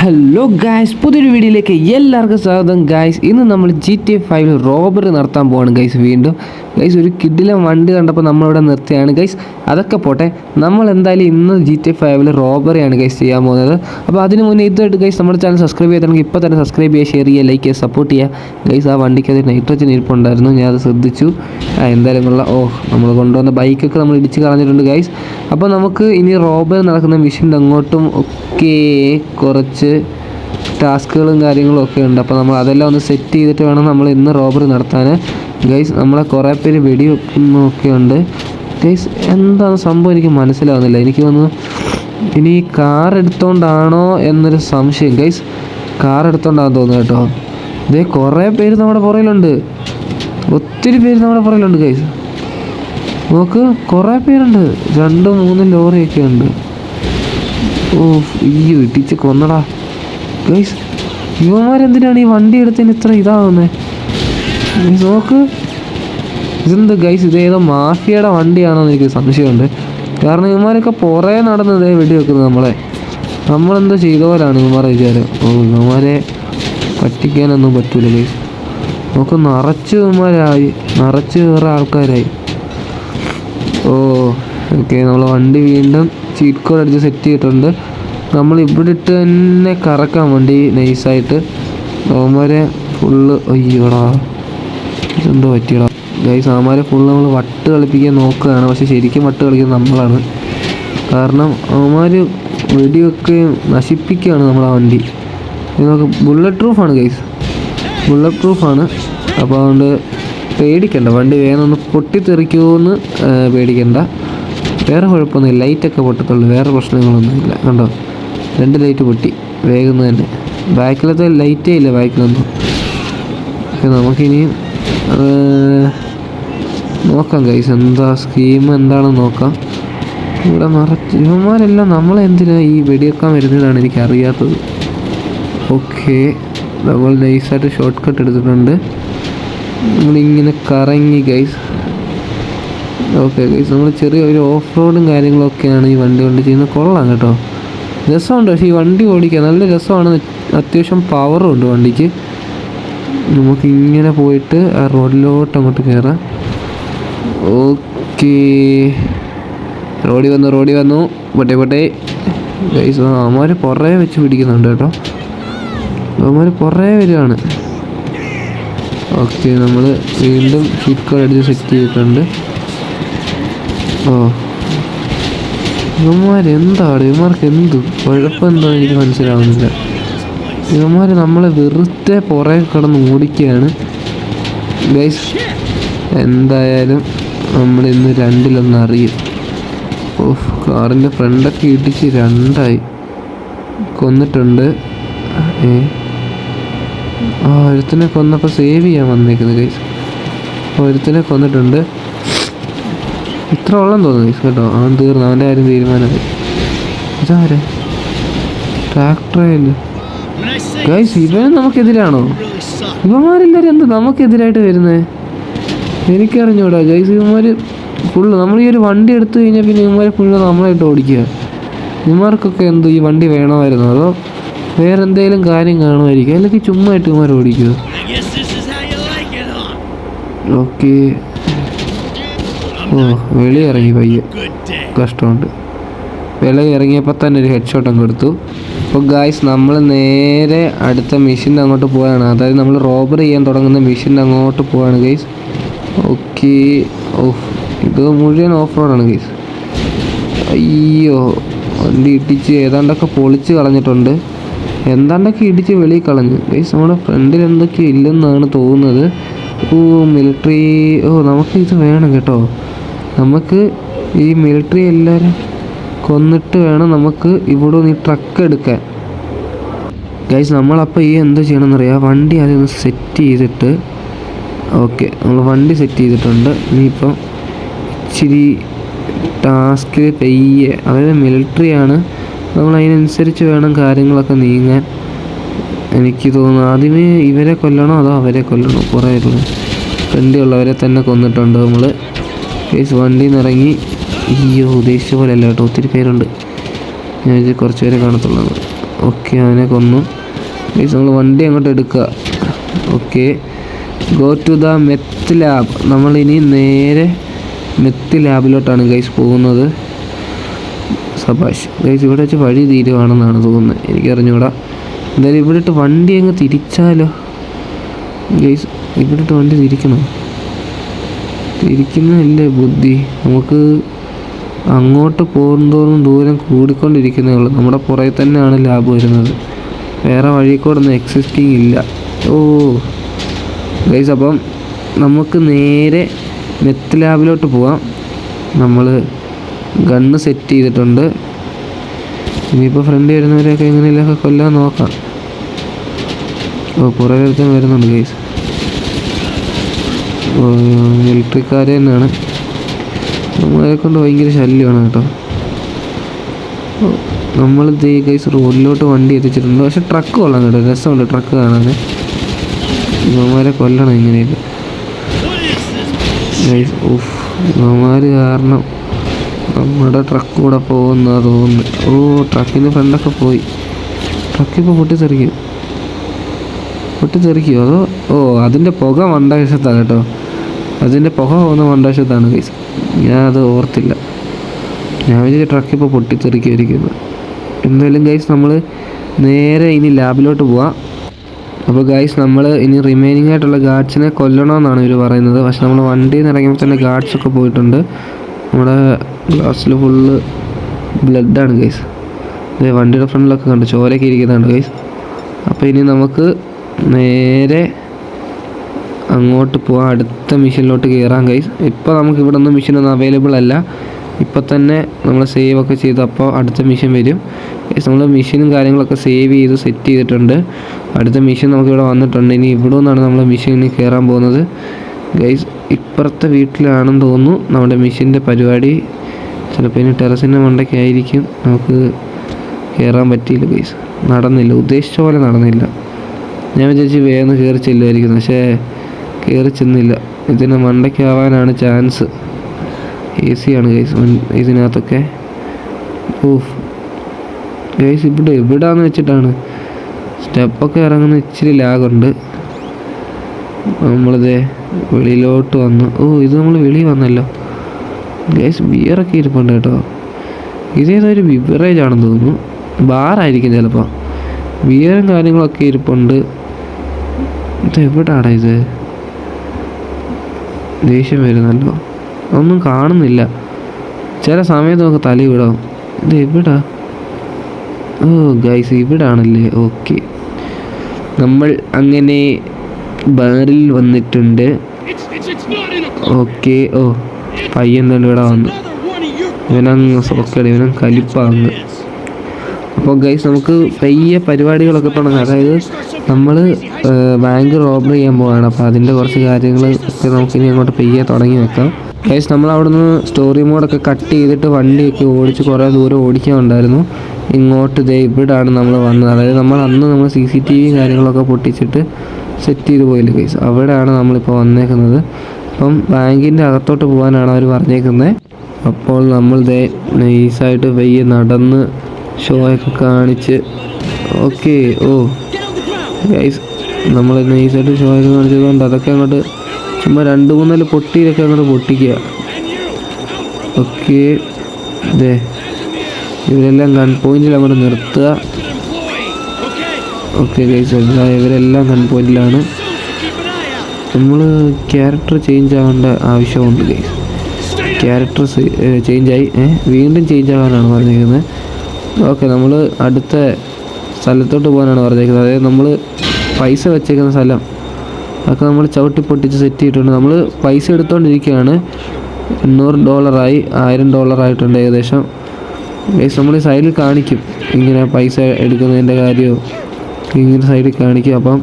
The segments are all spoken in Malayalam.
ഹലോ ഗായ്സ്, പുതിയൊരു വീഡിയോയിലേക്ക് എല്ലാവർക്കും സ്വാഗതം. ഗായ്സ്, ഇന്ന് നമ്മൾ GTA 5 റോബറി നടത്താൻ പോവാണ് ഗൈസ്. വീണ്ടും ഗൈസ് ഒരു കിഡിലെ വണ്ടി കണ്ടപ്പോൾ നമ്മളിവിടെ നിർത്തിയാണ് ഗൈസ്. അതൊക്കെ പോട്ടെ, നമ്മൾ എന്തായാലും ഇന്ന് GTA 5 റോബറിയാണ് ഗൈസ് ചെയ്യാൻ പോകുന്നത്. അപ്പോൾ അതിന് മുന്നേ ഇതായിട്ട് ഗൈസ് നമ്മുടെ ചാനൽ സബ്സ്ക്രൈബ് ചെയ്തിട്ടുണ്ടെങ്കിൽ ഇപ്പോൾ തന്നെ സബ്സ്ക്രൈബ് ചെയ്യുക, ഷെയർ ചെയ്യുക, ലൈക്ക് ചെയ്യുക, സപ്പോർട്ട് ചെയ്യുക ഗൈസ്. ആ വണ്ടിക്ക് അത് നൈട്രജൻ ഇരിപ്പുണ്ടായിരുന്നു, ഞാൻ അത് ശ്രദ്ധിച്ചു. എന്തായാലും ഉള്ള നമ്മൾ കൊണ്ടുവന്ന ബൈക്കൊക്കെ നമ്മൾ ഇടിച്ച് കളഞ്ഞിട്ടുണ്ട് ഗൈസ്. അപ്പോൾ നമുക്ക് ഇനി റോബറി നടക്കുന്ന മിഷൻ്റെ അങ്ങോട്ടും ഒക്കെ കുറച്ച് ടാസ്കുകളും കാര്യങ്ങളും ഒക്കെ ഉണ്ട്. അപ്പോൾ നമ്മൾ അതെല്ലാം ഒന്ന് സെറ്റ് ചെയ്തിട്ട് വേണം നമ്മൾ ഇന്ന് റോബറി നടത്താൻ ഗൈസ്. നമ്മളെ കുറേ പേര് വെടിവെക്കുന്നൊക്കെ ഉണ്ട് ഗൈസ്. എന്താണ് സംഭവം എനിക്ക് മനസ്സിലാവുന്നില്ല. എനിക്ക് തോന്നുന്നു ഇനി കാർ എടുത്തോണ്ടാണോ എന്നൊരു സംശയം ഗൈസ്. കാർ എടുത്തോണ്ടാണെന്ന് തോന്നുന്നു കേട്ടോ. ഇതേ കുറേ പേര് നമ്മുടെ പുറയിലുണ്ട്, ഒത്തിരി പേര് നമ്മുടെ പുറയിലുണ്ട് ഗൈസ്. നോക്ക്, കുറേ പേരുണ്ട്, 2-3 ലോറിയൊക്കെ ഉണ്ട്. ഈ ഇടിച്ച് കൊന്നടാ ഗൈസ്. യുവമാരെന്തിനാണ് ഈ വണ്ടി എടുത്തതിന് ഇത്ര ഇതാവുന്നത്? നോക്ക്, ഇതെന്ത് ഗൈസ്, ഇതേതോ മാഫിയയുടെ വണ്ടിയാണോ എന്ന് എനിക്ക് സംശയമുണ്ട്. കാരണം ഇവന്മാരൊക്കെ പുറകെ നടന്നതേ വെടിവെക്കുന്നത് നമ്മളെന്തോ ചെയ്ത പോലാണ് ഇവന്മാരെ വിചാരം. ഇവന്മാരെ പറ്റിക്കാനൊന്നും പറ്റൂല ഗൈസ്. നമുക്ക് നിറച്ച് ഇവന്മാരായി, നിറച്ച് വേറെ ആൾക്കാരായി. ഓക്കെ, നമ്മൾ വണ്ടി വീണ്ടും ചീറ്റ് കോഡ് അടിച്ച് സെറ്റ് ചെയ്തിട്ടുണ്ട്. നമ്മൾ ഇവിടെ ഇട്ട് തന്നെ കറക്കാൻ വേണ്ടി നൈസായിട്ട് അവന്മാരെ ഫുള്ള്. അയ്യോടാ, ഇതെന്തോ പറ്റിയടാ ഗൈസ്. അവന്മാരെ ഫുള്ള് നമ്മൾ വട്ട് കളിപ്പിക്കാൻ നോക്കുകയാണ്, പക്ഷെ ശരിക്കും വട്ട് കളിക്കുന്നത് നമ്മളാണ്. കാരണം അവന്മാർ വെടിയൊക്കെ നശിപ്പിക്കുകയാണ് നമ്മളാ വണ്ടി. നമുക്ക് ബുള്ളറ്റ് പ്രൂഫാണ് ഗൈസ്, ബുള്ളറ്റ് പ്രൂഫാണ്. അപ്പോൾ അതുകൊണ്ട് പേടിക്കണ്ട, വണ്ടി വേഗം ഒന്ന് പൊട്ടിത്തെറിക്കുമെന്ന് പേടിക്കണ്ട. വേറെ കുഴപ്പമൊന്നുമില്ല, ലൈറ്റൊക്കെ പൊട്ടത്തുള്ളൂ, വേറെ പ്രശ്നങ്ങളൊന്നുമില്ല. കണ്ടോ, 2 ലൈറ്റ് പൊട്ടി വേഗം തന്നെ. ബാക്കിലത്തെ ലൈറ്റേ ഇല്ല ബാക്കിലൊന്നും. നമുക്കിനിയും നോക്കാം ഗൈസ്, എന്താ സ്കീം എന്താണെന്ന് നോക്കാം. ഇവിടെ നിറച്ച് ഇവന്മാരെല്ലാം നമ്മളെന്തിനാണ് ഈ വെടിവെക്കാൻ വരുന്നതാണ് എനിക്കറിയാത്തത്. ഓക്കെ, നമ്മൾ നൈസായിട്ട് ഷോർട്ട് കട്ട് എടുത്തിട്ടുണ്ട്. നമ്മളിങ്ങനെ കറങ്ങി ഗൈസ്. ഓക്കെ ഗൈസ്, നമ്മൾ ചെറിയ ഒരു ഓഫ് റോഡും കാര്യങ്ങളൊക്കെയാണ് ഈ വണ്ടി കൊണ്ട് ചെയ്യുന്നത്. കൊള്ളാം കേട്ടോ, രസമുണ്ട്. പക്ഷേ ഈ വണ്ടി ഓടിക്കാൻ നല്ല രസമാണ്, അത്യാവശ്യം പവറും ഉണ്ട് വണ്ടിക്ക്. നമുക്കിങ്ങനെ പോയിട്ട് ആ റോഡിലോട്ട് അങ്ങോട്ട് കയറാം. ഓക്കെ, റോഡി വന്നു പൊട്ടെ ഗൈസ്. അവന്മാർ പുറകെ വെച്ച് പിടിക്കുന്നുണ്ട് കേട്ടോ, അവന്മാർ പുറകെ വരികയാണ്. ഓക്കെ, നമ്മൾ വീണ്ടും ചീറ്റ് കോഡ് അടിച്ച് സെറ്റ് ചെയ്തിട്ടുണ്ട്. ഇവന്മാരെന്താണ്, ഇവന്മാർക്ക് എന്ത് കുഴപ്പമെന്താണെന്ന് എനിക്ക് മനസ്സിലാവുന്നില്ല. ഇവന്മാർ നമ്മളെ വെറുതെ പുറകെ കിടന്ന് ഓടിക്കുകയാണ് ഗൈസ്. എന്തായാലും നമ്മളിന്ന് 2-1 അറിയും. കാറിൻ്റെ ഫ്രണ്ടൊക്കെ ഇടിച്ച് 2ആയി കൊന്നിട്ടുണ്ട്. ഒരുത്തിനെ കൊന്നപ്പോൾ സേവ് ചെയ്യാൻ വന്നേക്കുന്നത് ഗൈസ്. ഒരുത്തിനെ കൊന്നിട്ടുണ്ട്. ഇത്ര ഉള്ളെന്ന് തോന്നുന്നു ഗൈസ് കേട്ടോ. അവൻ തീർന്നു, അവൻ്റെ കാര്യം തീരുമാനമായി. ഇതാരെ ട്രാക്ടറേല് ഗൈസ്, ഇവനും നമുക്കെതിരാണോ? ഇവന്മാരെല്ലാവരും എന്ത് നമുക്കെതിരായിട്ട് വരുന്നത് എനിക്കറിഞ്ഞൂടാ ഗൈസ്. ഇവന്മാർ ഫുള്ള് നമ്മൾ ഈ ഒരു വണ്ടി എടുത്തു കഴിഞ്ഞാൽ പിന്നെ ഇവന്മാരെ ഫുള്ള് നമ്മളായിട്ട് ഓടിക്കുക. ഇവന്മാർക്കൊക്കെ എന്ത് ഈ വണ്ടി വേണമായിരുന്നു, അതോ വേറെ എന്തെങ്കിലും കാര്യം കാണുമായിരിക്കും, അല്ലെങ്കിൽ ചുമ്മാ ആയിട്ട് ഇവന്മാർ ഓടിക്കുക. ഓക്കെ, വെളിയിറങ്ങി പയ്യെ, കഷ്ടമുണ്ട്. വെളിയിറങ്ങിയപ്പോൾ തന്നെ ഒരു ഹെഡ് ഷോട്ട് അങ്ങ് കൊടുത്തു. അപ്പോൾ ഗായ്സ്, നമ്മൾ നേരെ അടുത്ത മെഷീൻ്റെ അങ്ങോട്ട് പോവുകയാണ്. അതായത് നമ്മൾ റോബറി ചെയ്യാൻ തുടങ്ങുന്ന മെഷീൻ്റെ അങ്ങോട്ട് പോവുകയാണ് ഗൈസ്. ഓക്കെ, ഇത് മുഴുവൻ ഓഫ് റോഡാണ് ഗൈസ്. അയ്യോ, വണ്ടി ഇടിച്ച് ഏതാണ്ടൊക്കെ പൊളിച്ച് കളഞ്ഞിട്ടുണ്ട്, എന്താണ്ടൊക്കെ ഇടിച്ച് വെളിയിൽ കളഞ്ഞു ഗൈസ്. നമ്മുടെ ഫ്രണ്ടിൽ എന്തൊക്കെയോ ഇല്ലെന്നാണ് തോന്നുന്നത്. മിലിറ്ററി, നമുക്ക് ഇത് വേണം കേട്ടോ. നമുക്ക് ഈ മിലിറ്ററി എല്ലാവരും കൊന്നിട്ട് വേണം നമുക്ക് ഇവിടെ നിന്ന് ഈ ട്രക്ക് എടുക്കാൻ ഗൈസ്. നമ്മളപ്പോൾ ഈ എന്താ ചെയ്യണമെന്നറിയാം, വണ്ടി ആദ്യം ഒന്ന് സെറ്റ് ചെയ്തിട്ട്. ഓക്കെ, നമ്മൾ വണ്ടി സെറ്റ് ചെയ്തിട്ടുണ്ട്. ഇനിയിപ്പം ഇച്ചിരി ടാസ്കിൽ പെയ്യെ, അതായത് മിലിറ്ററിയാണ്, നമ്മൾ അതിനനുസരിച്ച് വേണം കാര്യങ്ങളൊക്കെ നീങ്ങാൻ. എനിക്ക് തോന്നുന്നു ആദ്യമേ ഇവരെ കൊല്ലണോ അതോ അവരെ കൊല്ലണോ. കുറേ ഫ്രണ്ടിലുള്ളവരെ തന്നെ കൊന്നിട്ടുണ്ട് നമ്മൾ ഗൈസ്. വണ്ടിയിൽ നിന്ന് ഇറങ്ങി. അയ്യോ, ഉദ്ദേശിച്ച പോലെ അല്ല കേട്ടോ, ഒത്തിരി പേരുണ്ട്. ഞാൻ കുറച്ച് പേരെ കാണത്തുള്ളൂ. ഓക്കെ, അവനെ കൊന്നു ഗൈസ്. നമ്മൾ വണ്ടി അങ്ങോട്ട് എടുക്കുക. Okay, go to the meth lab. നമ്മളിനി നേരെ മെത്ത് ലാബിലോട്ടാണ് ഗൈസ് പോകുന്നത്. സബാഷ് ഗൈസ്, ഇവിടെ വെച്ച് വഴി തീരുവാണെന്നാണ് തോന്നുന്നത്, എനിക്കറിഞ്ഞൂടാ. എന്തായാലും ഇവിടെ ഇട്ട് വണ്ടി അങ്ങ് തിരിച്ചാലോ ഗൈസ്? ഇവിടെ ഇട്ട് വണ്ടി തിരിക്കണോ? തിരിക്കുന്നതല്ലേ ബുദ്ധി. നമുക്ക് അങ്ങോട്ട് പോകുന്തോറും ദൂരം കൂടിക്കൊണ്ടിരിക്കുന്നേ ഉള്ളൂ. നമ്മുടെ പുറകെ തന്നെയാണ് ലാബ് വരുന്നത്, വേറെ വഴി കൂടെ ഒന്നും എക്സിസ്റ്റിംഗ് ഇല്ല. ഓ ഗൈസ്, അപ്പം നമുക്ക് നേരെ മെത്ത് ലാബിലോട്ട് പോവാം. നമ്മൾ ഗണ്ണ് സെറ്റ് ചെയ്തിട്ടുണ്ട്. ഇനിയിപ്പോൾ ഫ്രണ്ട് വരുന്നവരെയൊക്കെ എങ്ങനെയൊക്കെ കൊല്ലാൻ നോക്കാം. ഓ, പുറകെ ഒരുത്തൻ വരുന്നുണ്ട് ഗൈസ്. മിലിറ്ററിക്കാർ തന്നെയാണ്, നമ്മളെ കൊണ്ട് ഭയങ്കര ശല്യമാണ് കേട്ടോ. നമ്മൾ ഗൈസ് റോഡിലോട്ട് വണ്ടി എത്തിച്ചിട്ടുണ്ട്. പക്ഷെ ട്രക്ക് കൊള്ളാം കേട്ടോ, രസമുണ്ട് ട്രക്ക് കാണാൻ. ഇവന്മാരെ കൊല്ലണം ഇങ്ങനെയൊക്കെ ഗൈസ്. ഓഫ്, ഇവന്മാർ കാരണം നമ്മുടെ ട്രക്ക് കൂടെ പോകുന്ന തോന്നുന്നു. ഓ, ട്രക്കിൻ്റെ ഫ്രണ്ടൊക്കെ പോയി. ട്രക്കിപ്പോൾ പൊട്ടിത്തെറിക്കുമോ അതോ? ഓ, അതിൻ്റെ പുക മണ്ടവശത്താണ് കേട്ടോ, അതിൻ്റെ പുക പോകുന്ന മണ്ടവശത്താണ് ഗൈസ്. ഞാൻ അത് ഓർത്തില്ല, ഞാൻ വിചാരിച്ച ട്രക്കിപ്പോൾ പൊട്ടിത്തെറിക്കുമായിരിക്കുന്നു. എന്തായാലും ഗൈസ്, നമ്മൾ നേരെ ഇനി ലാബിലോട്ട് പോവാം. അപ്പോൾ ഗൈസ്, നമ്മൾ ഇനി റിമൈനിങ് ആയിട്ടുള്ള ഗാർഡ്സിനെ കൊല്ലണമെന്നാണ് ഇവർ പറയുന്നത്. പക്ഷെ നമ്മൾ വണ്ടിയിൽ നിന്ന് ഇറങ്ങിയപ്പോൾ തന്നെ ഗാർഡ്സൊക്കെ പോയിട്ടുണ്ട്. നമ്മുടെ ഗ്ലാസ്സിൽ ഫുള്ള് ബ്ലഡാണ് ഗൈസ്. അതെ, വണ്ടിയുടെ ഫ്രണ്ടിലൊക്കെ കണ്ട് ചോരയൊക്കെ ഇരിക്കുന്നുണ്ട് ഗൈസ്. അപ്പോൾ ഇനി നമുക്ക് നേരെ അങ്ങോട്ട് പോവാം, അടുത്ത മിഷനിലോട്ട് കയറാം ഗൈസ്. ഇപ്പോൾ നമുക്ക് ഇവിടെ ഒന്നും മിഷനൊന്നും അവൈലബിൾ അല്ല. ഇപ്പോൾ തന്നെ നമ്മൾ സേവ് ഒക്കെ ചെയ്ത് അപ്പോൾ അടുത്ത മിഷൻ വരും ഗൈസ്. നമ്മൾ മിഷനും കാര്യങ്ങളൊക്കെ സേവ് ചെയ്ത് സെറ്റ് ചെയ്തിട്ടുണ്ട്. അടുത്ത മിഷൻ നമുക്കിവിടെ വന്നിട്ടുണ്ട്. ഇനി ഇവിടെ നിന്നാണ് നമ്മൾ മിഷനിൽ കയറാൻ പോകുന്നത് ഗൈസ്. ഇപ്പുറത്തെ വീട്ടിലാണെന്ന് തോന്നുന്നു നമ്മുടെ മിഷൻ്റെ പരിപാടി. ചിലപ്പോൾ ഇനി ടെറസിൻ്റെ മണ്ടയ്ക്കായിരിക്കും. നമുക്ക് കയറാൻ പറ്റിയില്ല ഗൈസ്, നടന്നില്ല, ഉദ്ദേശിച്ച പോലെ നടന്നില്ല. ഞാൻ വിചാരിച്ച് വേഗം കയറി ചെല്ലുമായിരിക്കുന്നു, പക്ഷേ കയറി ചെന്നില്ല. ഇതിന് മണ്ടയ്ക്കാവാനാണ് ചാൻസ്. എ സി ആണ് ഗൈസ് ഇതിനകത്തൊക്കെ. ഓഫ് ഗൈസ്, ഇവിടെ എവിടാന്ന് വെച്ചിട്ടാണ് സ്റ്റെപ്പൊക്കെ ഇറങ്ങുന്ന ഇച്ചിരി ലാഗുണ്ട്. നമ്മളിതേ വെളിയിലോട്ട് വന്നു. ഓ, ഇത് നമ്മൾ വെളിയിൽ വന്നല്ലോ ഗൈസ്. ബിയറൊക്കെ ഇരിപ്പുണ്ട് കേട്ടോ. ഇതേതൊരു ബിവറേജ് ആണെന്ന് തോന്നുന്നു, ബാറായിരിക്കും ചിലപ്പോൾ. ബിയറും കാര്യങ്ങളൊക്കെ ഇരിപ്പുണ്ട്. ഇത് എവിടാണ് ഇത്? ദേഷ്യം വരുന്നല്ലോ, ഒന്നും കാണുന്നില്ല. ചില സമയത്ത് നമുക്ക് തല വിടാം. ഇത് എവിടാ? ഓ ഗൈസ്, ഇവിടാണല്ലേ. ഓക്കെ, നമ്മൾ അങ്ങനെ ബാറിൽ വന്നിട്ടുണ്ട്. ഓക്കെ, ഓ പയ്യൻ തന്നെ ഇവിടെ വന്നു. ഇവനങ്ങ് സോക്കട, ഇവനും കലിപ്പാങ്ങ്. അപ്പോൾ ഗൈസ്, നമുക്ക് പയ്യെ പരിപാടികളൊക്കെ തുടങ്ങാം. അതായത് നമ്മൾ ബാങ്ക് റോബറി ചെയ്യാൻ പോവാണ്. അപ്പോൾ അതിൻ്റെ കുറച്ച് കാര്യങ്ങൾ ഒക്കെ നമുക്കിനി അങ്ങോട്ട് പയ്യെ തുടങ്ങി വെക്കാം ഗൈസ്. നമ്മൾ അവിടുന്ന് സ്റ്റോറി മോഡൊക്കെ കട്ട് ചെയ്തിട്ട് വണ്ടിയൊക്കെ ഓടിച്ച് കുറേ ദൂരം ഓടിക്കാനുണ്ടായിരുന്നു. ഇങ്ങോട്ട് ദേ ഇവിടാണ് നമ്മൾ വന്നത്. അതായത് നമ്മൾ CCTV കാര്യങ്ങളൊക്കെ പൊട്ടിച്ചിട്ട് സെറ്റ് ചെയ്ത് പോയില്ല ഗൈസ്, അവിടെയാണ് നമ്മളിപ്പോൾ വന്നേക്കുന്നത്. അപ്പം ബാങ്കിൻ്റെ അകത്തോട്ട് പോകാനാണ് അവർ പറഞ്ഞേക്കുന്നത്. അപ്പോൾ നമ്മൾ ദേ നൈസായിട്ട് പയ്യെ നടന്ന് ഷോയൊക്കെ കാണിച്ച്. ഓക്കെ, ഓ ഗൈസ്, നമ്മൾ നൈസായിട്ട് ഷോയൊക്കെ കാണിച്ചതുകൊണ്ട് അതൊക്കെ അങ്ങോട്ട് ചുമ്മാ 2-3 പൊട്ടിയിലൊക്കെ അങ്ങോട്ട് പൊട്ടിക്കുക. ഓക്കെ, ഇതേ ഇവരെല്ലാം ഗൺ പോയിന്റിൽ അങ്ങോട്ട് നിർത്തുക. ഓക്കെ ഗൈസ്, ഇവരെല്ലാം ഗൺ പോയിന്റിലാണ്. നമ്മൾ ക്യാരക്ടർ ചേഞ്ച് ആവേണ്ട ആവശ്യമുണ്ട് ഗൈസ്. ക്യാരക്ടർ ചേഞ്ചായി, വീണ്ടും ചേഞ്ച് ആകാനാണ് പറഞ്ഞിരിക്കുന്നത്. ഓക്കെ, നമ്മൾ അടുത്ത സ്ഥലത്തോട്ട് പോകാനാണ് പറഞ്ഞിരിക്കുന്നത്. അതായത് നമ്മൾ പൈസ വെച്ചേക്കുന്ന സ്ഥലം അതൊക്കെ നമ്മൾ ചവിട്ടി പൊട്ടിച്ച് സെറ്റ് ചെയ്തിട്ടുണ്ട്. നമ്മൾ പൈസ എടുത്തുകൊണ്ടിരിക്കുകയാണ്. $800 $1000 ആയിട്ടുണ്ട് ഏകദേശം ഗൈസ്. നമ്മൾ ഈ സൈഡിൽ കാണിക്കും ഇങ്ങനെ പൈസ എടുക്കുന്നതിൻ്റെ കാര്യമോ, ഇങ്ങനെ സൈഡിൽ കാണിക്കും. അപ്പം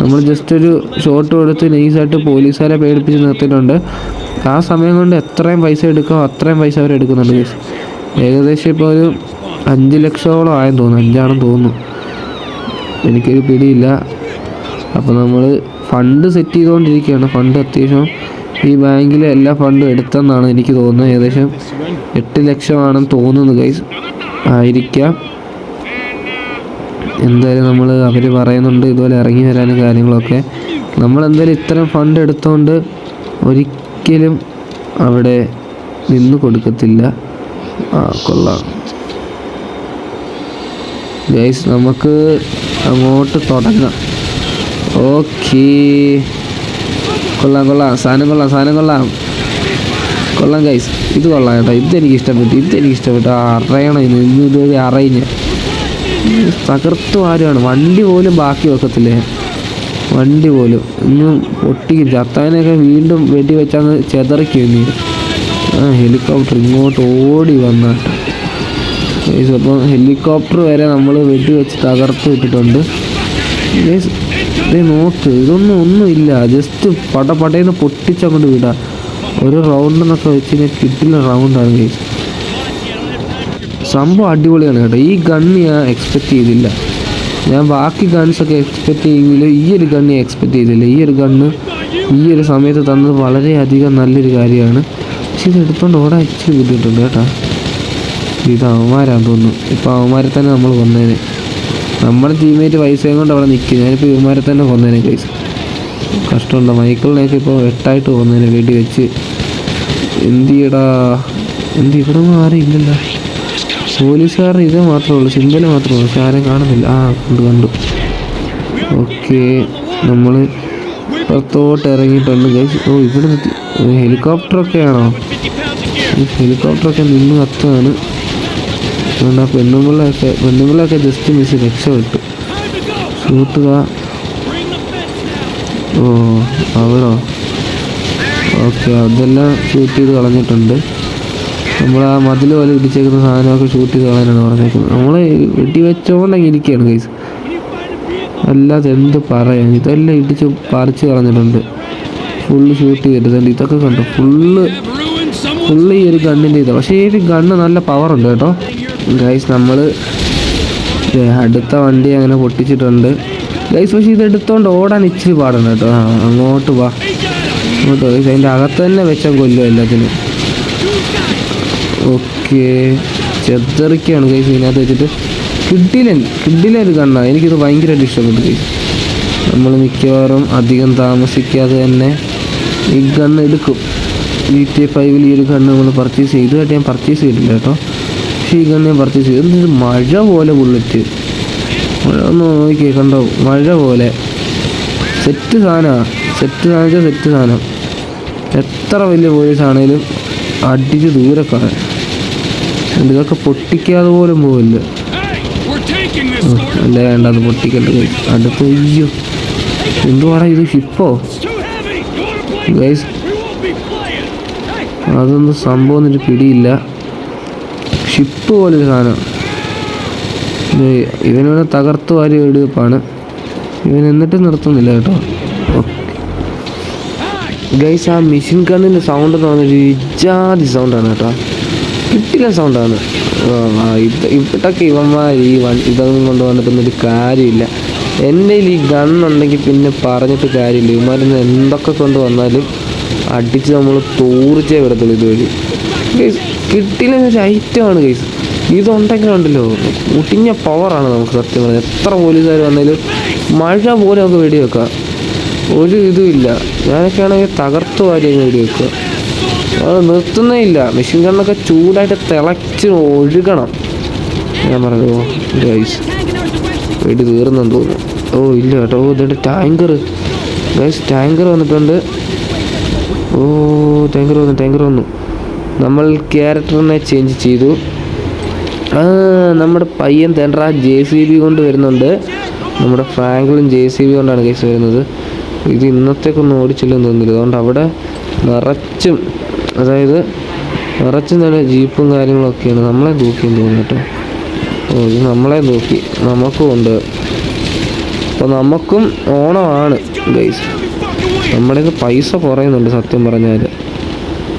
നമ്മൾ ജസ്റ്റ് ഒരു ഷോട്ട് കൊടുത്ത് നൈസായിട്ട് പോലീസുകാരെ പേടിപ്പിച്ച് നിർത്തിയിട്ടുണ്ട്. ആ സമയം കൊണ്ട് എത്രയും പൈസ എടുക്കുമോ അത്രയും പൈസ അവർ എടുക്കുന്നുണ്ട് ഗൈസ്. ഏകദേശം ഇപ്പോൾ ഒരു 5 ലക്ഷത്തോളം ആയെന്ന് തോന്നുന്നു, 5 ആണെന്ന് തോന്നുന്നു, എനിക്കൊരു പിടിയില്ല. അപ്പോൾ നമ്മൾ ഫണ്ട് സെറ്റ് ചെയ്തുകൊണ്ടിരിക്കുകയാണ്. ഫണ്ട് അത്യാവശ്യം ഈ ബാങ്കിലെ എല്ലാ ഫണ്ടും എടുത്തെന്നാണ് എനിക്ക് തോന്നുന്നത്. ഏകദേശം 8 ലക്ഷമാണെന്ന് തോന്നുന്നു ഗൈസ്, ആയിരിക്കാം. എന്തായാലും അവർ പറയുന്നുണ്ട് ഇതുപോലെ ഇറങ്ങി വരാനും കാര്യങ്ങളൊക്കെ. നമ്മളെന്തായാലും ഇത്രയും ഫണ്ട് എടുത്തുകൊണ്ട് ഒരിക്കലും അവിടെ നിന്ന് കൊടുക്കത്തില്ല. കൊള്ളാം ഗൈസ്, നമുക്ക് അങ്ങോട്ട് തുടങ്ങാം. ഓക്കേ, കൊള്ളാം, സാധനം കൊള്ളാം ഗൈസ്. ഇത് കൊള്ളാം കേട്ടോ, ഇതെനിക്ക് ഇഷ്ടപ്പെട്ടു. അറിയണം ഇതുവരെ അറിയില്ല, തകർത്തു ആരുമാണ്. വണ്ടി പോലും ബാക്കി വെക്കത്തില്ലേ, വണ്ടി പോലും ഇന്നും പൊട്ടിക്കും. ചത്താനൊക്കെ വീണ്ടും വെടി വെച്ചാൽ ചെതറിക്കും. ഹെലികോപ്റ്റർ ഇങ്ങോട്ട് ഓടി വന്നാട്ട്. അപ്പം ഹെലികോപ്റ്റർ വരെ നമ്മൾ വെടി വെച്ച് തകർത്ത് വിട്ടിട്ടുണ്ട്. നോക്ക്, ഒന്നുമില്ല, ജസ്റ്റ് പടപടേന്ന് പൊട്ടിച്ചങ്ങോട്ട് വിടാം. ഒരു റൗണ്ടെന്നൊക്കെ വെച്ച് കഴിഞ്ഞാൽ കിട്ടുന്ന റൗണ്ടാണ് ഗൈസ്. സംഭവം അടിപൊളിയാണ് കേട്ടോ. ഈ ഗണ്ണ് ഞാൻ എക്സ്പെക്റ്റ് ചെയ്തില്ല. ഞാൻ ബാക്കി ഗൺസൊക്കെ എക്സ്പെക്റ്റ് ചെയ്തെങ്കിലും ഈ ഒരു ഗണ്ണ് എക്സ്പെക്റ്റ് ചെയ്തില്ല. ഈ ഒരു ഗണ്ണ് ഈ ഒരു സമയത്ത് തന്നത് വളരെയധികം നല്ലൊരു കാര്യമാണ്. പക്ഷെ ഇത് എടുത്തുകൊണ്ട് ഓടാൻ ഇച്ചിരി ബുദ്ധിമുട്ടുണ്ട് കേട്ടോ. ഇത് അവന്മാരാന്ന് തോന്നുന്നു. ഇപ്പോൾ അവന്മാരെ തന്നെ നമ്മൾ കൊന്നേനെ. നമ്മുടെ ടീമേറ്റ് പൈസയും കൊണ്ട് അവിടെ നിൽക്കും. ഞാനിപ്പോൾ ഇവന്മാരെ തന്നെ കൊന്നേനെ ഗൈസ്. കഷ്ടമുണ്ടോ, മൈക്കിളിനെയൊക്കെ ഇപ്പോൾ 8 കൊന്നേനെ വെടി വെച്ച്. ഇവിടെ ഒന്നും ആരും ഇല്ലല്ലോ. പോലീസുകാരൻ ഇത് മാത്രമേ ഉള്ളൂ, സിമ്പൽ മാത്രമേ ഉള്ളൂ, പക്ഷെ ആരും കാണുന്നില്ല. കണ്ടു. ഓക്കെ, നമ്മൾ പുറത്തോട്ട് ഇറങ്ങിയിട്ടുണ്ട് ഗൈസ്. ഇവിടെ ഹെലികോപ്റ്ററൊക്കെയാണോ? ഹെലികോപ്റ്ററൊക്കെ നിന്ന് കത്തുകയാണ്. അതുകൊണ്ട് ആ പെണ്ണുങ്ങളൊക്കെ ജസ്റ്റ് മിസ് രക്ഷപ്പെട്ടു. ഷൂട്ടുക. അവിടോ? ഓക്കെ, അതെല്ലാം ഷൂട്ട് ചെയ്ത് കളഞ്ഞിട്ടുണ്ട്. നമ്മൾ ആ മതിൽ പോലെ ഇടിച്ചേക്കുന്ന സാധനമൊക്കെ ഷൂട്ട് ചെയ്ത് കളയാനാണ് പറഞ്ഞേക്കുന്നത്. നമ്മൾ വെടി വെച്ചോണ്ടങ്ങ് ഇരിക്കുകയാണ് ഗൈസ്, അല്ലാതെ എന്ത് പറയാൻ. ഇതെല്ലാം ഇടിച്ച് പറിച്ച് കളഞ്ഞിട്ടുണ്ട്. ഫുള്ള് ഷൂട്ട് ചെയ്തിട്ടുണ്ട്. ഇതൊക്കെ കണ്ടു, ഫുള്ള് ഈ ഒരു ഗണ്ണിൻ്റെ ഇതാണ്. പക്ഷേ ഈ ഒരു ഗണ്ണ് നല്ല പവറുണ്ട് കേട്ടോ ഗൈസ്. നമ്മൾ അടുത്ത വണ്ടി അങ്ങനെ പൊട്ടിച്ചിട്ടുണ്ട് ഗൈസ്. പക്ഷേ ഇത് എടുത്തോണ്ട് ഓടാൻ ഇച്ചിരി പാടുണ്ട് കേട്ടോ. അങ്ങോട്ട് വാ ഗൈസ്. അതിൻ്റെ അകത്ത് തന്നെ വെച്ചാൽ കൊല്ലും എല്ലാത്തിനും. ഓക്കെ, ചെതറിക്കാണ് ഗൈസ് ഇതിനകത്ത് വെച്ചിട്ട്. കിഡിലൻ ഒരു ഗണ്ണാണ്. എനിക്കിത് ഭയങ്കരമായിട്ട് ഇഷ്ടപ്പെട്ടു ഗൈസ്. നമ്മൾ മിക്കവാറും അധികം താമസിക്കാതെ തന്നെ ഈ ഗണ്ണ് എടുക്കും. GTA 5 ഈ ഒരു ഗണ്ണ് നമ്മൾ പർച്ചേസ് ചെയ്തു. ഇതുമായിട്ട് ഞാൻ പർച്ചേസ് ചെയ്തിട്ടില്ല കേട്ടോ, പക്ഷേ ഈ ഗണ്ണ് ഞാൻ പർച്ചേസ് ചെയ്തു. എന്തൊരു മഴ പോലെ ബുള്ളറ്റ്, മഴ ഒന്ന് നോക്കിയേ, കണ്ടോ, മഴ പോലെ. സെറ്റ് സാധനം. എത്ര വലിയ പോലീസാണേലും അടിച്ച് ദൂരെ കാണാൻ. ഇതൊക്കെ പൊട്ടിക്കാതെ പോലും പോവില്ല. അല്ല, വേണ്ട, അത് പൊട്ടിക്കണ്ട അടുത്ത്. അയ്യോ, എന്തുവാടാ ഇത്, ഷിപ്പോ ഗൈസ്? അതൊന്നും സംഭവം എന്നിട്ട് പിടിയില്ല. ഷിപ്പ് പോലൊരു സാധനം. ഇവനിവിടെ തകർത്ത് വാരി എടുപ്പാണ് ഇവൻ, എന്നിട്ട് നിർത്തുന്നില്ല കേട്ടോ. ഗൈസ്, ആ മെഷീൻ ഗണ്ണിൻ്റെ സൗണ്ട് എന്ന് പറഞ്ഞൊരു ഇജാതി സൗണ്ടാണ് കേട്ടോ. കിട്ടില്ല സൗണ്ടാണ്. ഇവിടൊക്കെ ഇവന്മാർ ഇതൊന്നും കൊണ്ട് വന്നിട്ടൊന്നൊരു കാര്യമില്ല. എൻ്റെ ഈ ഗണ്ണുണ്ടെങ്കിൽ പിന്നെ പറഞ്ഞിട്ട് കാര്യമില്ല. ഇവന്മാരിന്ന് എന്തൊക്കെ കൊണ്ട് വന്നാലും അടിച്ച് നമ്മൾ തൂറിച്ചേ വിടത്തുള്ളൂ ഇതുവഴി ഗൈസ്. കിട്ടില്ല ഒരു ഐറ്റമാണ് ഗൈസ്. ഇതുണ്ടെങ്കിലുണ്ടല്ലോ മുട്ടിഞ്ഞ പവറാണ് നമുക്ക് സത്യം പറഞ്ഞാൽ. എത്ര പോലീസുകാർ വന്നാലും മഴ പോലെ നമുക്ക് വെടിവെക്കാം, ഒരു ഇതുമില്ല. ഞാനൊക്കെ ആണെങ്കിൽ തകർത്ത് വാരി വെടിവെക്കുക, അത് നിർത്തുന്നേ ഇല്ല. മെഷീൻ ഗണ്ണൊക്കെ ചൂടായിട്ട് തിളച്ച് ഒഴുകണം. ഞാൻ പറഞ്ഞു ഗൈസ്, വെടി തീർന്നെന്ന് തോന്നുന്നു. ഇല്ല കേട്ടോ. ഇതിൻ്റെ ടാങ്കർ ഗൈസ്, ടാങ്കർ വന്നിട്ടുണ്ട്. ടാങ്കർ വന്നു. നമ്മൾ ക്യാരക്ടറിനെ ചേഞ്ച് ചെയ്തു. നമ്മുടെ പയ്യൻ തെൻഡ്ര JCB കൊണ്ട് വരുന്നുണ്ട്. നമ്മുടെ ഫ്രാങ്ക്ലിൻ JCB കൊണ്ടാണ് കേസ് വരുന്നത്. ഇത് ഇന്നത്തേക്കൊന്നും ഓടിച്ചില്ലെന്ന് തോന്നുന്നില്ല. അതുകൊണ്ട് അവിടെ നിറച്ചും നല്ല ജീപ്പും കാര്യങ്ങളൊക്കെയാണ്. നമ്മളെ തൂക്കിയെന്ന് തോന്നുന്നു കേട്ടോ. ഇത് നമ്മളെ തൂക്കി, നമുക്കും ഉണ്ട്. അപ്പോൾ നമുക്കും ഓണമാണ് ഗൈസ്. നമ്മുടെയൊക്കെ പൈസ കുറയുന്നുണ്ട് സത്യം പറഞ്ഞാൽ.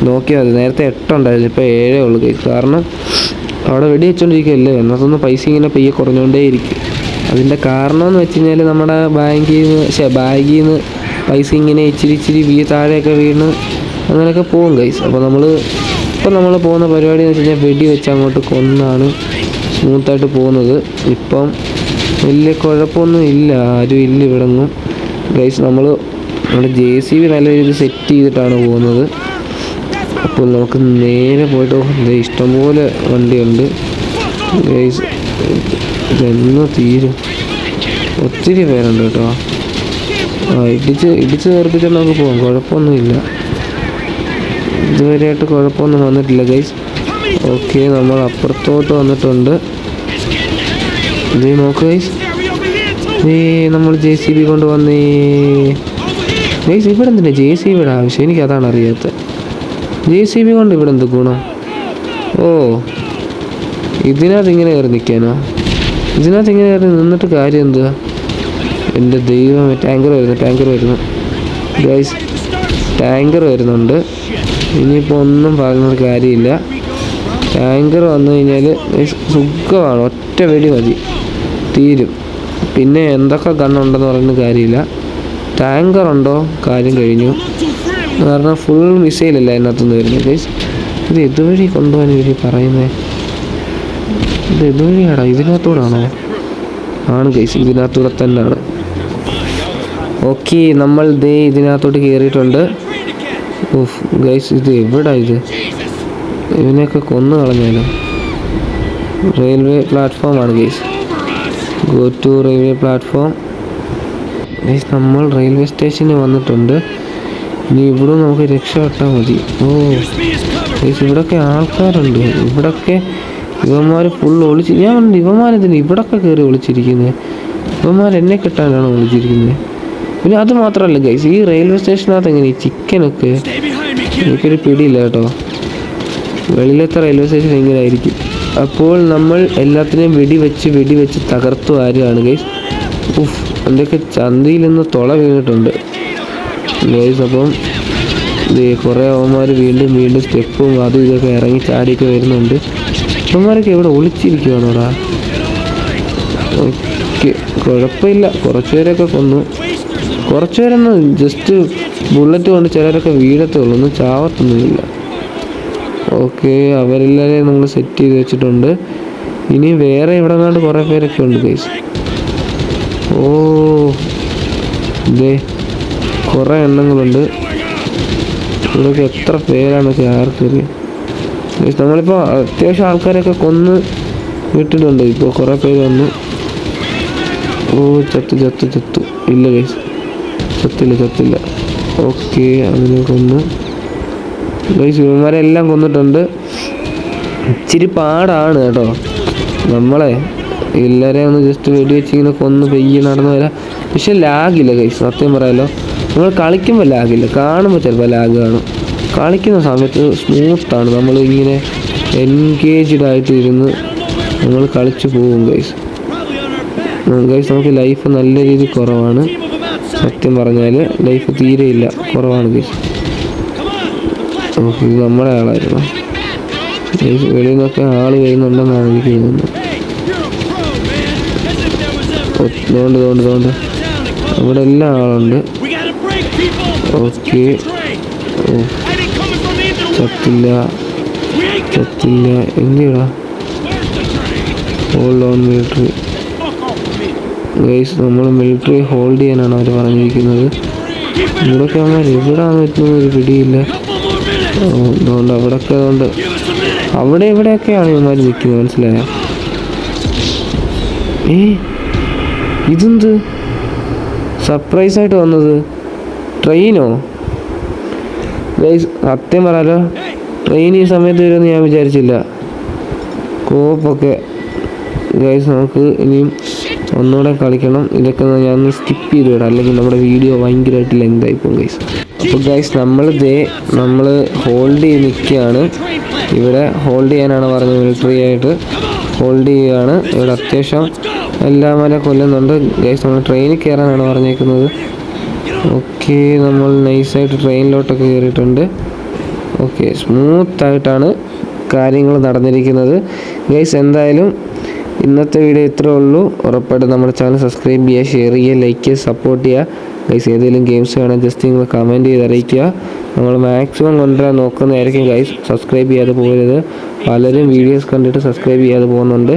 നോക്കിയാൽ മതി, നേരത്തെ 8 ഉണ്ടായിരുന്നു, ഇപ്പോൾ 7 ഉള്ളൂ ഗൈസ്. കാരണം അവിടെ വെടി വെച്ചോണ്ടിരിക്കുകയല്ലേ, എന്നതൊന്നും പൈസ ഇങ്ങനെ പയ്യെ കുറഞ്ഞുകൊണ്ടേയിരിക്കും. അതിൻ്റെ കാരണം എന്ന് വെച്ച് കഴിഞ്ഞാൽ നമ്മുടെ ബാഗിൽ നിന്ന് പൈസ ഇങ്ങനെ ഇച്ചിരി താഴെയൊക്കെ വീണ് അങ്ങനെയൊക്കെ പോകും ഗൈസ്. അപ്പോൾ നമ്മൾ പോകുന്ന പരിപാടി എന്ന് വെച്ച് കഴിഞ്ഞാൽ വെടി വെച്ച് അങ്ങോട്ട് കൊന്നാണ് സ്മൂത്തായിട്ട് പോകുന്നത്. ഇപ്പം വലിയ കുഴപ്പമൊന്നും ഇല്ല, ആരും ഇല്ല ഇവിടെങ്ങും. ഗൈസ് നമ്മൾ നമ്മുടെ JCB നല്ല രീതിയിൽ സെറ്റ് ചെയ്തിട്ടാണ് പോകുന്നത്. അപ്പോൾ നമുക്ക് നേരെ പോയിട്ട് ഇഷ്ടംപോലെ വണ്ടിയുണ്ട് ഗൈസ്. ഇതെന്ന് തീരും, ഒത്തിരി പേരുണ്ട് കേട്ടോ. ഇടിച്ച് തീർപ്പിച്ചാൽ നമുക്ക് പോകാം, കുഴപ്പമൊന്നുമില്ല. ഇതുവരെയായിട്ട് കുഴപ്പമൊന്നും വന്നിട്ടില്ല ഗൈസ്. ഓക്കെ, നമ്മൾ അപ്പുറത്തോട്ട് വന്നിട്ടുണ്ട്. ഇത് നോക്ക് ഗൈസ്, നമ്മൾ JCB കൊണ്ട് വന്നേ ഗൈസ്. ഇവിടെ എന്തിനാ JCBയുടെ ആവശ്യം? എനിക്കതാണ് അറിയാത്തത്. JCB കൊണ്ട് ഇവിടെ എന്ത് ഗുണം? ഓ, ഇതിനകത്ത് ഇങ്ങനെ കയറി നിൽക്കാനോ? ഇതിനകത്ത് ഇങ്ങനെ കയറി നിന്നിട്ട് കാര്യം എന്തുവാ? എൻ്റെ ദൈവം, ടാങ്കർ വരുന്നു ഗൈസ്, ടാങ്കർ വരുന്നുണ്ട്. ഇനിയിപ്പോൾ ഒന്നും പറഞ്ഞൊരു കാര്യമില്ല. ടാങ്കർ വന്നു കഴിഞ്ഞാൽ സുഖമാണ്, ഒറ്റ വെടി മതി, തീരും. പിന്നെ എന്തൊക്കെ ഗണ്ണുണ്ടെന്ന് പറയുന്ന കാര്യമില്ല. ടാങ്കർ ഉണ്ടോ, കാര്യം കഴിഞ്ഞു. കാരണം ഫുൾ മിസൈലല്ല അതിനകത്തുനിന്ന് വരുന്നത് ഗൈസ്. ഇത് ഇതുവഴി കൊണ്ടുപോകാൻ ഇവർ പറയുന്നത്. ഇത് ഇതുവഴിയാടാ, ഇതിനകത്തൂടാണോ? ആണ് ഗൈസ്, ഇതിനകത്തൂടെ തന്നെയാണ്. ഓക്കെ, നമ്മൾ ദേ ഇതിനകത്തോട്ട് കയറിയിട്ടുണ്ട്. ഓഫ് ഗൈസ്, ഇത് എവിടാ ഇത്? ഇവനെയൊക്കെ കൊന്നു കളഞ്ഞാലോ. റെയിൽവേ പ്ലാറ്റ്ഫോമാണ് guys. Go to railway platform guys. നമ്മൾ റെയിൽവേ സ്റ്റേഷനിൽ വന്നിട്ടുണ്ട്. ഇനി ഇവിടെ നമുക്ക് രക്ഷപ്പെട്ടാൽ മതി. ഓ ഗൈസ്, ഇവിടൊക്കെ ആൾക്കാരുണ്ട്. ഇവിടൊക്കെ ഇവന്മാർ ഫുൾ ഒളിച്ച്. ഞാൻ പറഞ്ഞു ഇവന്മാരെന്തിനാ ഇവിടൊക്കെ കയറി ഒളിച്ചിരിക്കുന്നത്? ഇവന്മാർ എന്നെ കിട്ടാനാണ് ഒളിച്ചിരിക്കുന്നത്. പിന്നെ അത് മാത്രമല്ല ഗൈസ്, ഈ റെയിൽവേ സ്റ്റേഷനകത്ത് എങ്ങനെ ഈ ചിക്കനൊക്കെ എനിക്കൊരു പിടിയില്ല കേട്ടോ. വെളിയിലത്തെ റെയിൽവേ സ്റ്റേഷൻ എങ്ങനെ ആയിരിക്കും? അപ്പോൾ നമ്മൾ എല്ലാത്തിനെയും വെടിവെച്ച് തകർത്തു ആരുകയാണ് ഗൈസ്. ഉഫ്, എൻ്റെയൊക്കെ ചന്തയിൽ നിന്ന് തുള വീണിട്ടുണ്ട് ഗൈസ്. അപ്പം കുറേ അവന്മാർ വീണ്ടും സ്റ്റെപ്പും അതും ഇതൊക്കെ ഇറങ്ങി ചാടിയൊക്കെ വരുന്നുണ്ട്. അവന്മാരൊക്കെ എവിടെ ഒളിച്ചിരിക്കുവാണോടാ? ഓക്കെ, കുഴപ്പമില്ല. കുറച്ച് പേരൊക്കെ കൊന്നു. കുറച്ച് പേരൊന്നും ജസ്റ്റ് ബുള്ളറ്റ് കൊണ്ട് ചിലരൊക്കെ വീഴത്തേ ഉള്ളൂ, ഒന്നും ചാവത്തൊന്നുമില്ല. ഓക്കെ, അവരെല്ലാവരെയും നമ്മൾ സെറ്റ് ചെയ്ത് വെച്ചിട്ടുണ്ട്. ഇനി വേറെ ഇവിടെ കണ്ട് കുറേ പേരൊക്കെ ഉണ്ട് ഗൈസ്. ഓ ഇതേ കുറേ എണ്ണങ്ങളുണ്ട്. ഇവിടെയൊക്കെ എത്ര പേരാണൊക്കെ ആർക്കറിയാം ഗൈസ്. നമ്മളിപ്പോൾ അത്യാവശ്യം ആൾക്കാരൊക്കെ കൊന്ന് വിട്ടിട്ടുണ്ട്. ഇപ്പോൾ കുറേ പേര് വന്നു. ഓ ചത്തു ഇല്ല ഗൈസ്, ചത്തില്ല. ഓക്കെ, അതിനെ കൊന്നു ഗൈസ്. ഇവന്മാരെല്ലാം കൊന്നിട്ടുണ്ട്. ഇച്ചിരി പാടാണ് കേട്ടോ. നമ്മളെ എല്ലാവരെയും ഒന്ന് ജസ്റ്റ് വെടിവെച്ചിങ്ങനെ കൊന്ന് പെയ്യ നടന്നു വരാം. പക്ഷെ ലാഗില്ല ഗൈസ്, സത്യം പറയാലോ. നമ്മൾ കളിക്കുമ്പോൾ ലാഗില്ല, കാണുമ്പോൾ ചിലപ്പോൾ ലാഗ് കാണും. കളിക്കുന്ന സമയത്ത് സ്മൂത്താണ്. നമ്മൾ ഇങ്ങനെ എൻഗേജ്ഡ് ആയിട്ട് ഇരുന്ന് നമ്മൾ കളിച്ച് പോകും ഗൈസ്. നമുക്ക് ലൈഫ് നല്ല രീതിയിൽ കുറവാണ്. സത്യം പറഞ്ഞാൽ ലൈഫ് തീരെയില്ല, കുറവാണ് ഗൈസ്. ഇത് നമ്മുടെ ആളായിരുന്നു. വെളിയിൽ നിന്നൊക്കെ ആൾ വരുന്നുണ്ടെന്നാണ് എനിക്ക് തോന്നുന്നത്. തോണ്ട് അവിടെ എല്ലാം ആളുണ്ട്. ഓക്കെ, ചത്തില്ല എന്തിടാ? Hold on military guys. നമ്മൾ മിലിറ്ററി ഹോൾഡ് ചെയ്യാനാണ് അവർ പറഞ്ഞിരിക്കുന്നത്. ഇവിടെയൊക്കെ അവന്മാർ എവിടെയാണെന്ന് വെച്ചൊന്നും ഒരു പിടിയില്ല. അതുകൊണ്ട് അവിടെയൊക്കെ ഇവിടെയൊക്കെയാണ് ഇവന്മാർ നിൽക്കുന്നത്, മനസ്സിലായോ? ഇതെന്ത് സർപ്രൈസായിട്ട് വന്നത്? ട്രെയിനോ ഗൈസ്? സത്യം പറയാലോ, ട്രെയിൻ ഈ സമയത്ത് വരുമെന്ന് ഞാൻ വിചാരിച്ചില്ല. കോപ്പൊക്കെ ഗൈസ്. നമുക്ക് ഇനിയും ഒന്നുകൂടെ കളിക്കണം. ഇതൊക്കെ ഞാൻ സ്കിപ്പ് ചെയ്ത് വിടാം, അല്ലെങ്കിൽ നമ്മുടെ വീഡിയോ ഭയങ്കരമായിട്ട് ലെങ്ത് ആയിപ്പോകും ഗൈസ്. അപ്പോൾ ഗൈസ് നമ്മൾ ഹോൾഡ് ചെയ്ത് നിൽക്കുകയാണ്. ഇവിടെ ഹോൾഡ് ചെയ്യാനാണ് പറഞ്ഞത്, മിലിറ്ററി ആയിട്ട് ഹോൾഡ് ചെയ്യുകയാണ്. ഇവിടെ അത്യാവശ്യം എല്ലാവരെ കൊല്ലുന്നുണ്ട് ഗൈസ്. നമ്മൾ ട്രെയിനിൽ കയറാനാണ് പറഞ്ഞേക്കുന്നത്. ഓക്കെ, നമ്മൾ നൈസായിട്ട് ട്രെയിനിലോട്ടൊക്കെ കയറിയിട്ടുണ്ട്. ഓക്കെ, സ്മൂത്തായിട്ടാണ് കാര്യങ്ങൾ നടന്നിരിക്കുന്നത് ഗൈസ്. എന്തായാലും ഇന്നത്തെ വീഡിയോ ഇത്രേ ഉള്ളൂ. ഉറപ്പായിട്ടും നമ്മുടെ ചാനൽ സബ്സ്ക്രൈബ് ചെയ്യുക, ഷെയർ ചെയ്യുക, ലൈക്ക് ചെയ്യുക, സപ്പോർട്ട് ചെയ്യുക. ഗൈസ് ഏതെങ്കിലും ഗെയിംസ് വേണം ജസ്റ്റ് നിങ്ങൾ കമൻറ്റ് ചെയ്ത് അറിയിക്കുക. നമ്മൾ മാക്സിമം കൊണ്ടുവരാൻ നോക്കുന്നതായിരിക്കും ഗൈസ്. സബ്സ്ക്രൈബ് ചെയ്യാതെ പോകരുത്. പലരും വീഡിയോസ് കണ്ടിട്ട് സബ്സ്ക്രൈബ് ചെയ്യാതെ പോകുന്നുണ്ട്.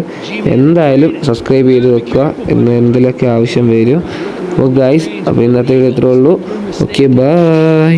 എന്തായാലും സബ്സ്ക്രൈബ് ചെയ്ത് വെക്കുക, ഇന്ന് എന്തെങ്കിലുമൊക്കെ ആവശ്യം വരും. അപ്പോൾ ഗൈസ്, അപ്പോൾ ഇന്നത്തെ വീഡിയോ ഇത്രേ ഉള്ളൂ. Okay, by.